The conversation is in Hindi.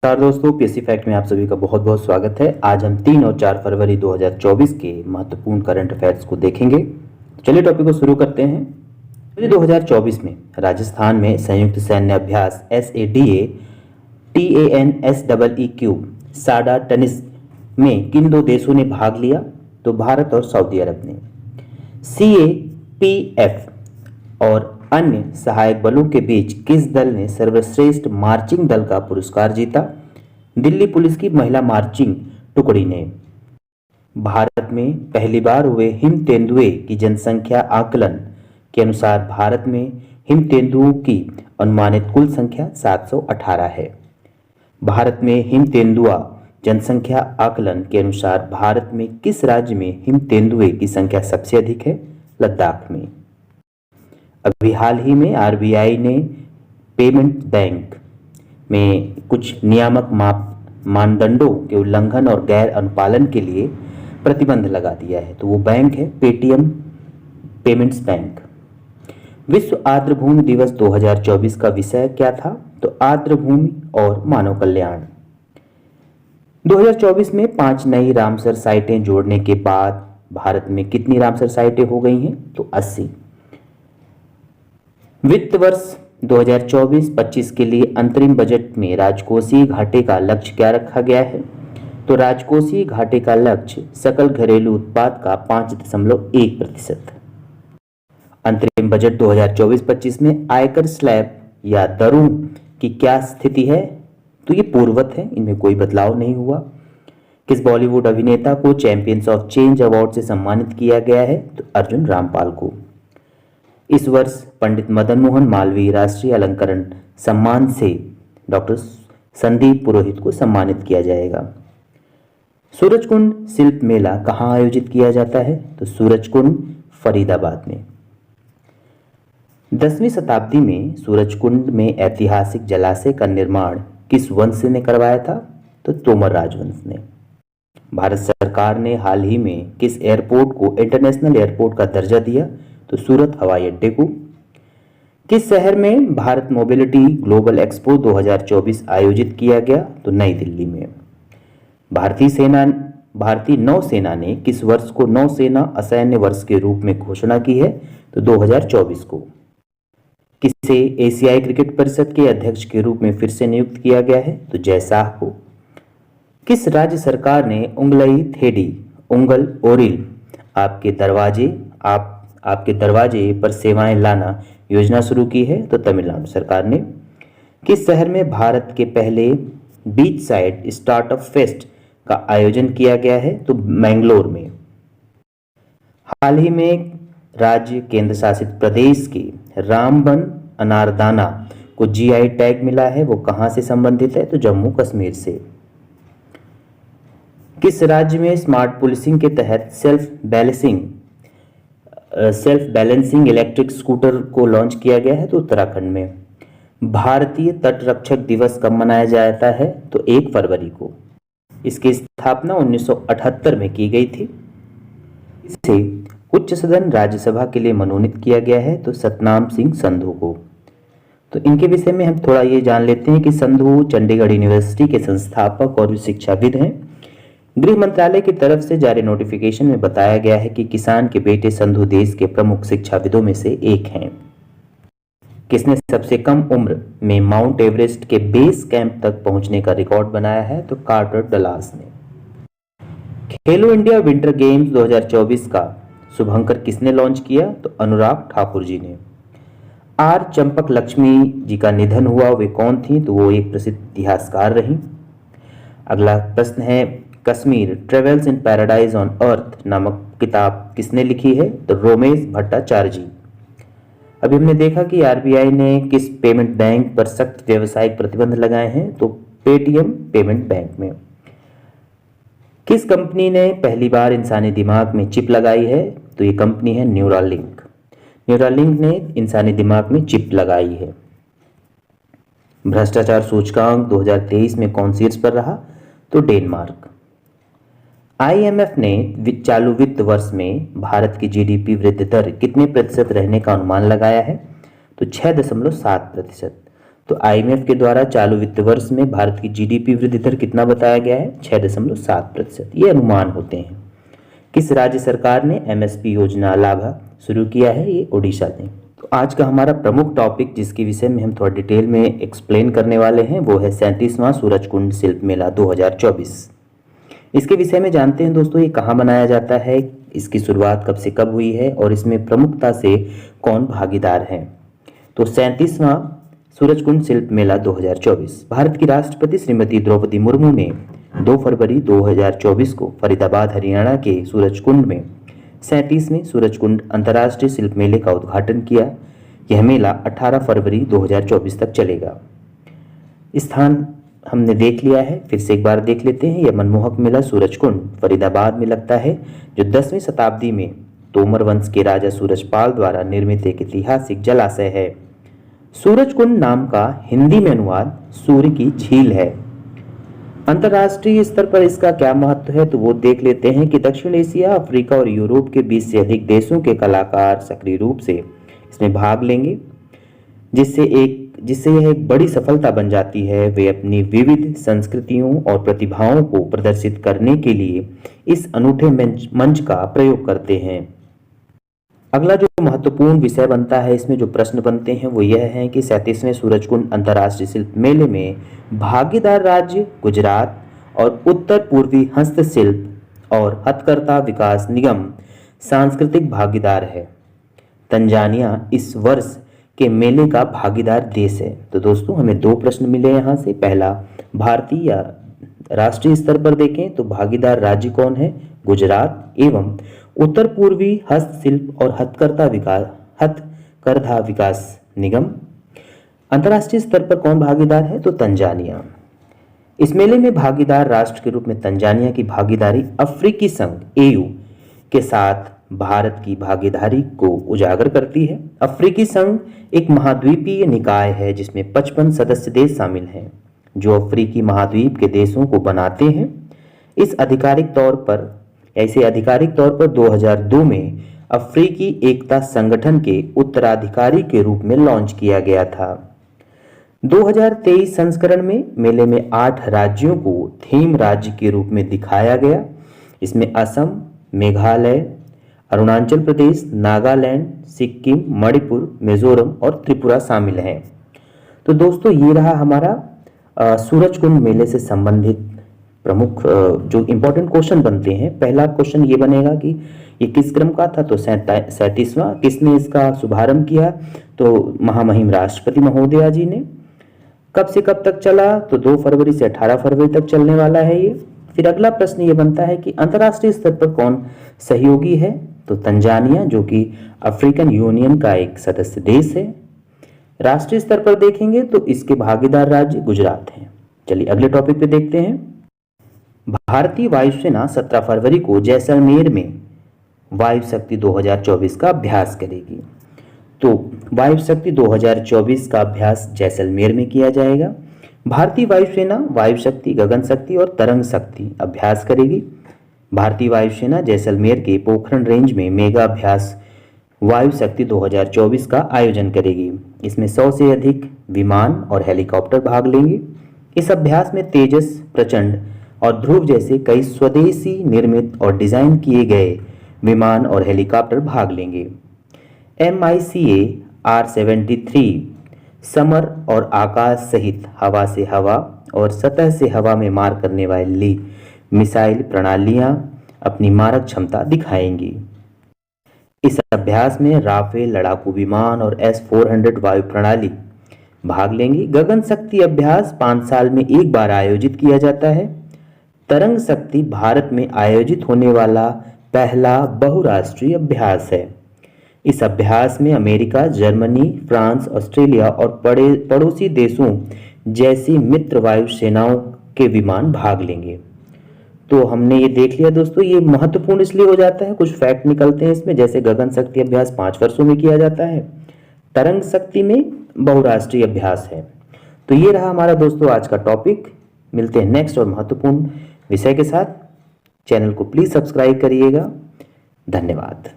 नमस्कार दोस्तों, पीएससी फैक्ट में आप सभी का बहुत बहुत स्वागत है। आज हम 3 और 4 फरवरी 2024 के महत्वपूर्ण करंट अफेयर्स को देखेंगे। चलिए टॉपिक को शुरू करते हैं। 2024 में राजस्थान में संयुक्त सैन्य अभ्यास SADA TANSEEQ साडा टनिस में किन दो देशों ने भाग लिया? तो भारत और सऊदी अरब ने। CAPF और अन्य सहायक बलों के बीच किस दल ने सर्वश्रेष्ठ मार्चिंग दल का पुरस्कार जीता? दिल्ली पुलिस की महिला मार्चिंग टुकड़ी ने। भारत में पहली बार हुए हिम तेंदुए की जनसंख्या आकलन के अनुसार भारत में हिम तेंदुओं की अनुमानित कुल संख्या 718 है। भारत में हिम तेंदुआ जनसंख्या आकलन के अनुसार भारत में किस राज्य में हिम तेंदुए की संख्या सबसे अधिक है? लद्दाख में। अभी हाल ही में RBI ने पेमेंट बैंक में कुछ नियामक मानदंडों के उल्लंघन और गैर अनुपालन के लिए प्रतिबंध लगा दिया है। तो वो बैंक है पेटीएम पेमेंट्स बैंक। विश्व आर्द्रभूमि दिवस 2024 का विषय क्या था? तो आर्द्रभूमि और मानव कल्याण। 2024 में 5 नई रामसर साइटें जोड़ने के बाद भारत में कितनी रामसर साइटें हो गई हैं? तो 80। वित्त वर्ष 2024-25 के लिए अंतरिम बजट में राजकोषीय घाटे का लक्ष्य क्या रखा गया है? तो राजकोषीय घाटे का लक्ष्य सकल घरेलू उत्पाद का 5.1%। अंतरिम बजट 2024-25 में आयकर स्लैब या दरों की क्या स्थिति है? तो ये पूर्ववत है, इनमें कोई बदलाव नहीं हुआ। किस बॉलीवुड अभिनेता को चैंपियंस ऑफ चेंज अवार्ड से सम्मानित किया गया है? तो अर्जुन रामपाल को। इस वर्ष पंडित मदन मोहन मालवीय राष्ट्रीय अलंकरण सम्मान से डॉक्टर संदीप पुरोहित को सम्मानित किया जाएगा। सूरजकुंड शिल्प मेला कहाँ आयोजित किया जाता है? तो सूरजकुंड फरीदाबाद में। 10वीं शताब्दी में सूरजकुंड में ऐतिहासिक जलाशय का निर्माण किस वंश ने करवाया था? तो तोमर राजवंश ने। भारत सरकार ने हाल ही में किस एयरपोर्ट को इंटरनेशनल एयरपोर्ट का दर्जा दिया? तो सूरत हवाई अड्डे को। किस शहर में भारत मोबिलिटी ग्लोबल एक्सपो 2024 आयोजित किया गया? तो नई दिल्ली में। भारतीय नौसेना ने किस वर्ष को नौसेना असैन्य वर्ष के रूप में घोषणा की है? तो 2024 को। किसे एशियाई क्रिकेट परिषद के अध्यक्ष के रूप में फिर से नियुक्त किया गया है? तो जय शाह को। किस राज्य सरकार ने उंगलई थेडी उंगल ओरिल आपके दरवाजे पर सेवाएं लाना योजना शुरू की है? तो तमिलनाडु सरकार ने। किस शहर में भारत के पहले बीच साइड स्टार्टअप फेस्ट का आयोजन किया गया है? तो मैंगलोर में। हाल ही में राज्य केंद्र शासित प्रदेश के रामबन अनारदाना को GI टैग मिला है, वो कहां से संबंधित है? तो जम्मू कश्मीर से। किस राज्य में स्मार्ट पुलिसिंग के तहत सेल्फ बैलेंसिंग इलेक्ट्रिक स्कूटर को लॉन्च किया गया है? तो उत्तराखंड में। भारतीय तटरक्षक दिवस कब मनाया जाता है? तो 1 फरवरी को। इसकी स्थापना 1978 में की गई थी। इसे उच्च सदन राज्यसभा के लिए मनोनीत किया गया है? तो सतनाम सिंह संधू को। तो इनके विषय में हम थोड़ा ये जान लेते हैं कि संधू चंडीगढ़ यूनिवर्सिटी के संस्थापक और शिक्षाविद हैं। गृह मंत्रालय की तरफ से जारी नोटिफिकेशन में बताया गया है कि किसान के बेटे संधू देश के प्रमुख शिक्षाविदों में से एक हैं। किसने सबसे कम उम्र में माउंट एवरेस्ट के बेस कैंप तक पहुंचने का रिकॉर्ड बनाया है? तो कार्टर डलास ने। खेलो इंडिया विंटर गेम्स 2024 का शुभंकर किसने लॉन्च किया? तो अनुराग ठाकुर जी ने। आर चंपक लक्ष्मी जी का निधन हुआ, वे कौन थी? तो वो एक प्रसिद्ध इतिहासकार रही। अगला प्रश्न है, Kashmir travels in paradise on earth नामक किताब किसने लिखी है? तो रोमेश भट्टाचार्य जी। अभी हमने देखा कि RBI ने किस पेमेंट बैंक पर सख्त व्यावसायिक प्रतिबंध लगाए हैं? तो पेटीएम पेमेंट बैंक में। किस कंपनी ने पहली बार इंसानी दिमाग में चिप लगाई है? तो ये कंपनी है न्यूरालिंक। न्यूरालिंक ने इंसानी दिमाग में चिप लगाई है। भ्रष्टाचार सूचकांक 2023 में कौन शीर्ष पर रहा? तो डेनमार्क। IMF ने चालू वित्त वर्ष में भारत की GDP वृद्धि दर कितने प्रतिशत रहने का अनुमान लगाया है? तो 6.7%। तो आईएमएफ के द्वारा चालू वित्त वर्ष में भारत की जीडीपी वृद्धि दर कितना बताया गया है? 6.7%। ये अनुमान होते हैं। किस राज्य सरकार ने एमएसपी योजना लाभा शुरू किया है? ये ओडिशा ने। तो आज का हमारा प्रमुख टॉपिक जिसके विषय में हम थोड़ा डिटेल में एक्सप्लेन करने वाले हैं वो है 37वां सूरजकुंड शिल्प मेला 2024। इसके विषय में जानते हैं दोस्तों, ये कहाँ मनाया जाता है, इसकी शुरुआत कब से कब हुई है और इसमें प्रमुखता से कौन भागीदार हैं। तो 37वां सूरजकुंड शिल्प मेला 2024 भारत की राष्ट्रपति श्रीमती द्रौपदी मुर्मू ने 2 फरवरी 2024 को फरीदाबाद हरियाणा के सूरजकुंड में 37वें सूरजकुंड अंतर्राष्ट्रीय शिल्प मेले का उद्घाटन किया। यह मेला 18 फरवरी 2024 तक चलेगा। स्थान हमने देख लिया है, फिर से एक बार देख लेते हैं। यह मनमोहक मेला सूरजकुंड फरीदाबाद में लगता है, जो 10वीं शताब्दी में तोमर वंश के राजा सूरजपाल द्वारा निर्मित एक ऐतिहासिक जलाशय है। सूरजकुंड नाम का हिंदी में अनुवाद सूर्य की झील है। अंतर्राष्ट्रीय स्तर पर इसका क्या महत्व है तो वो देख लेते हैं कि दक्षिण एशिया, अफ्रीका और यूरोप के 20 से अधिक देशों के कलाकार सक्रिय रूप से इसमें भाग लेंगे, जिससे यह एक बड़ी सफलता बन जाती है। वे अपनी विविध संस्कृतियों और प्रतिभाओं को प्रदर्शित करने के लिए इस अनूठे मंच का प्रयोग करते हैं। अगला जो महत्वपूर्ण विषय बनता है, इसमें जो प्रश्न बनते हैं वो यह है कि 37वें सूरजकुंड अंतर्राष्ट्रीय शिल्प मेले में भागीदार राज्य गुजरात और उत्तर पूर्वी हस्तशिल्प और हथकरघा विकास निगम सांस्कृतिक भागीदार है। तंजानिया इस वर्ष के मेले का भागीदार देश है। तो दोस्तों हमें 2 प्रश्न मिले यहाँ से। पहला, भारतीय या राष्ट्रीय स्तर पर देखें तो भागीदार राज्य कौन है? गुजरात एवं उत्तर पूर्वी हस्तशिल्प और हथकरघा विकास निगम। अंतर्राष्ट्रीय स्तर पर कौन भागीदार है? तो तंजानिया। इस मेले में भागीदार राष्ट्र के रूप में तंजानिया की भागीदारी अफ्रीकी संघ एयू के साथ भारत की भागीदारी को उजागर करती है। अफ्रीकी संघ एक महाद्वीपीय निकाय है जिसमें 55 सदस्य देश शामिल हैं, जो अफ्रीकी महाद्वीप के देशों को बनाते हैं। इसे आधिकारिक तौर पर 2002 में अफ्रीकी एकता संगठन के उत्तराधिकारी के रूप में लॉन्च किया गया था। 2023 संस्करण में मेले में 8 राज्यों को थीम राज्य के रूप में दिखाया गया। इसमें असम, मेघालय, अरुणाचल प्रदेश, नागालैंड, सिक्किम, मणिपुर, मिजोरम और त्रिपुरा शामिल हैं। तो दोस्तों ये रहा हमारा सूरजकुंड मेले से संबंधित प्रमुख जो इम्पोर्टेंट क्वेश्चन बनते हैं। पहला क्वेश्चन ये बनेगा कि ये किस क्रम का था? तो 37वां। किसने इसका शुभारंभ किया? तो महामहिम राष्ट्रपति महोदया जी ने। कब से कब तक चला? तो 2 फरवरी से 18 फरवरी तक चलने वाला है ये। फिर अगला प्रश्न ये बनता है कि अंतर्राष्ट्रीय स्तर पर कौन सहयोगी है? तो तंजानिया, जो कि अफ्रीकन यूनियन का एक सदस्य देश है। राष्ट्रीय स्तर पर देखेंगे तो इसके भागीदार राज्य गुजरात हैं। चलिए अगले टॉपिक पे देखते हैं। भारतीय वायुसेना 17 फरवरी को जैसलमेर में वायु शक्ति 2024 का अभ्यास करेगी। तो वायु शक्ति 2024 का अभ्यास जैसलमेर में किया जाएगा। भारतीय वायुसेना वायु शक्ति, गगन शक्ति और तरंग शक्ति अभ्यास करेगी। भारतीय वायुसेना जैसलमेर के पोखरण रेंज में मेगा अभ्यास वायु शक्ति 2024 का आयोजन करेगी। इसमें 100 से अधिक विमान और हेलीकॉप्टर भाग लेंगे। इस अभ्यास में तेजस, प्रचंड और ध्रुव जैसे कई स्वदेशी निर्मित और डिजाइन किए गए विमान और हेलीकॉप्टर भाग लेंगे। MICA R-73 समर और आकाश सहित हवा से हवा और सतह से हवा में मार करने वाली मिसाइल प्रणालियां अपनी मारक क्षमता दिखाएंगी। इस अभ्यास में राफेल लड़ाकू विमान और S-400 वायु प्रणाली भाग लेंगी। गगन शक्ति अभ्यास 5 साल में एक बार आयोजित किया जाता है। तरंग शक्ति भारत में आयोजित होने वाला पहला बहुराष्ट्रीय अभ्यास है। इस अभ्यास में अमेरिका, जर्मनी, फ्रांस, ऑस्ट्रेलिया और पड़ोसी देशों जैसी मित्र वायु सेनाओं के विमान भाग लेंगे। तो हमने ये देख लिया दोस्तों। ये महत्वपूर्ण इसलिए हो जाता है, कुछ फैक्ट निकलते हैं इसमें, जैसे गगन शक्ति अभ्यास 5 वर्षों में किया जाता है, तरंग शक्ति में बहुराष्ट्रीय अभ्यास है। तो ये रहा हमारा दोस्तों आज का टॉपिक। मिलते हैं नेक्स्ट और महत्वपूर्ण विषय के साथ। चैनल को प्लीज सब्सक्राइब करिएगा। धन्यवाद।